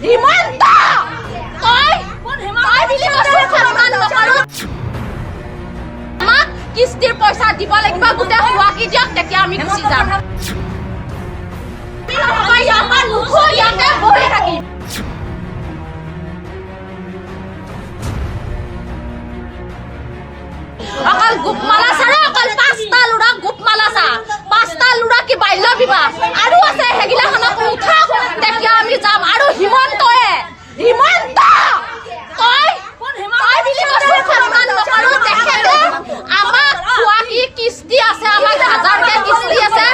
হিমন্ত তই বুলি কৈছো সন্মান নকৰো আমাক কিস্তিৰ পইচা দিব লাগিব গোটে হুৱা কি দিয়ক তেতিয়া আমি গুচি যাম ইয়াতে বহি থাকিম অকল গোপমালা ছাৰা অকল পাঁচটা লুৰা গোপমালা চা পাঁচটা লুৰা কি বাল্য বিবাহ আৰু আছে হেগিলাখনক উঠাওক তেতিয়া আমি যাম আৰু হিমন্তয়ে হিমন্ত তই বুলি কৈছো সন্মান নকৰো তেখেতে আমাক খোৱা কি কিস্তি আছে আমাক হাজাৰকে কিস্তি আছে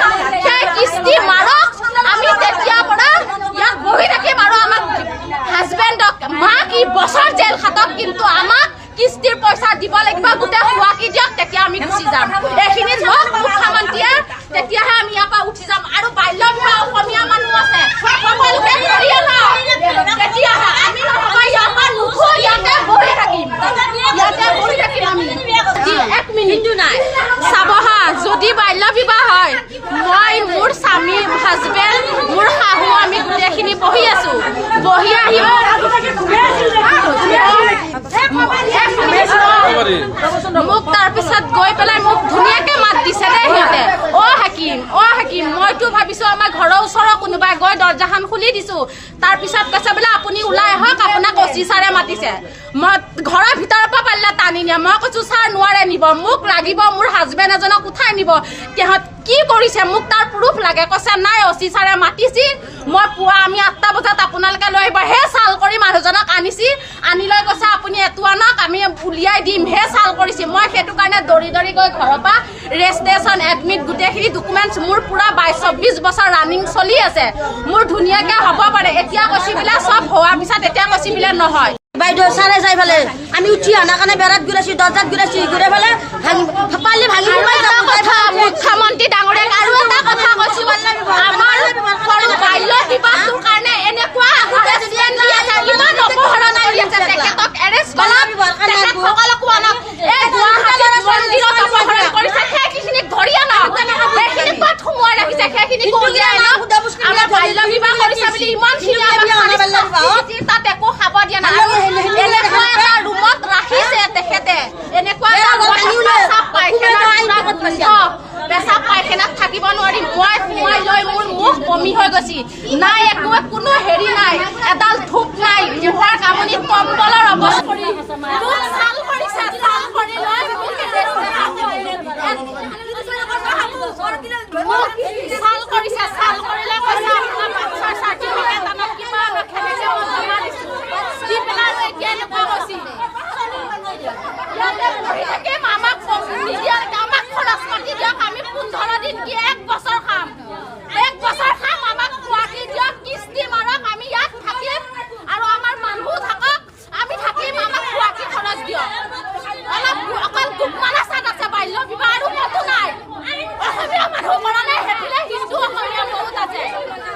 সেই কিস্তি মাৰক আমি তেতিয়া পৰা ইয়াত বহি থাকিম আৰু আমাক হাজবেণ্ডক মাক ই বছৰ জেল খাটক কিন্তু আমাক কিস্তিৰ পইচা দিব লাগিব গোটে খোৱা কি দিয়ক তেতিয়া আমি গুচি যাম এইখিনি লওক মুখ্যমন্ত্ৰীয়ে তেতিয়াহে আমি ইয়াৰ পৰা উঠি যাম আৰু বাল্য বিবাহ অসমীয়া মানুহ আছে সকলোকে কৰিয়ে লওক তেতিয়াহে আমি নহয় ইয়াৰ পৰা নুঠো ইয়াতে বহি থাকিম আমি এক মিনিটো নাই চাব হা যদি বাল্য বিবাহ হয় মই মোৰ স্বামী হাজবেণ্ড মোৰ শাহু আমি গোটেইখিনি বহি আছো বহি আহিব মোক তাৰপিছত গৈ পেলাই মোক ধুনীয়াকে মাত দিছে দে সিহঁতে অ হাকিম মইতো ভাবিছো আমাৰ ঘৰৰ ওচৰৰ কোনোবাই গৈ দৰ্জাখন খুলি দিছো তাৰপিছত কৈছে বোলে আপুনি ওলাই আহক আপোনাক অচি ছাৰে মাতিছে মই ঘৰৰ ভিতৰৰ পৰা পাৰিলে টানি নিয়া মই কৈছো ছাৰ নোৱাৰে নিব মোক লাগিব মোৰ হাজবেণ্ড এজনক উঠাই নিব তেহঁত কি কৰিছে মোক তাৰ প্ৰুফ লাগে কৈছে নাই অচি ছাৰে মাতিছি মই পুৱা আমি 8টা বজাত আপোনালোকে লৈ আহিব হে চাল কৰি মানুহজনক আনিছি আনি লৈ কৈছে আপুনি এটো আনক আমি উলিয়াই দিম হে চাল কৰিছি মই সেইটো কাৰণে দৌৰি গৈ ঘৰৰ পৰা ৰেজিষ্ট্ৰেশ্যন এডমিট গোটেইখিনি ডকুমেণ্টছ মোৰ পুৰা 22-24 বছৰ ৰানিং চলি আছে মোৰ ধুনীয়াকে হ'ব পাৰে এতিয়া কৈছি বোলে চব হোৱাৰ পিছত এতিয়া কৈছি বোলে নহয় বাইদেউ চাৰে যাই ফেলে আমি উঠি আনা কাৰণে বেৰাত ঘূৰাইছো দৰ্জাত ঘূৰাইছো ঘূৰাই ফেলে পালি ভাঙি কথা মুখ্যমন্ত্ৰী ডাঙৰীয়াক আৰু এটা কথা কৈছো আমাৰ সৰু বাল্য বিবাহটোৰ কাৰণে এনেকুৱা ইমান অপহৰণ কৰি আছে তেখেতক এৰেষ্ট কৰক তেখেতসকলকো আনক এই গুৱাহাটীত মন্দিৰত অপহৰণ কৰিছে সেইখিনিক ধৰি আনক সেইখিনি ক'ত সোমোৱাই ৰাখিছে সেইখিনিক উলিয়াই আনক আমাৰ বাল্য বিবাহ কৰিছে বুলি ইমানখিনি তাত একো খাব দিয়া নাই এনেকুৱা এটা ৰুমত ৰাখিছে তেখেতে এনেকুৱা পেচাব পায়খানাত থাকিব নোৱাৰি মই সোমাই লৈ মোৰ মুখ বমি হৈ গৈছি নাই একো কোনো হেৰি নাই এডাল ধূপ নাই মুখৰ কামনিত কম্বলৰ অৱস্থা চাল কৰিছে চাল কৰি লৈ চাল কৰিছে চাল কৰিলে কৈছে আপোনাৰ বাচ্চাৰ চাৰ্টিফিকেট আমাক কিবা খেলিছে দি পেলাই এতিয়া এনেকুৱা কৈছিল ইয়াতে পঢ়ি থাকে আমাক নিদিয়াৰ আমাক খৰচ পাতি দিয়ক আমি 15 দিন কি 1 বছৰ খাম 1 বছৰ খাম আমাক খোৱাকি দিয়ক কিস্তি মাৰক আমি ইয়াত থাকিম আৰু আমাৰ মানুহ থাকক আমি থাকিম আমাক খোৱাকি খৰচ দিয়ক অলপ অকল গোপমালা চাট আছে বাল্য বিবাহ আৰু কতো নাই অসমীয়া মানুহ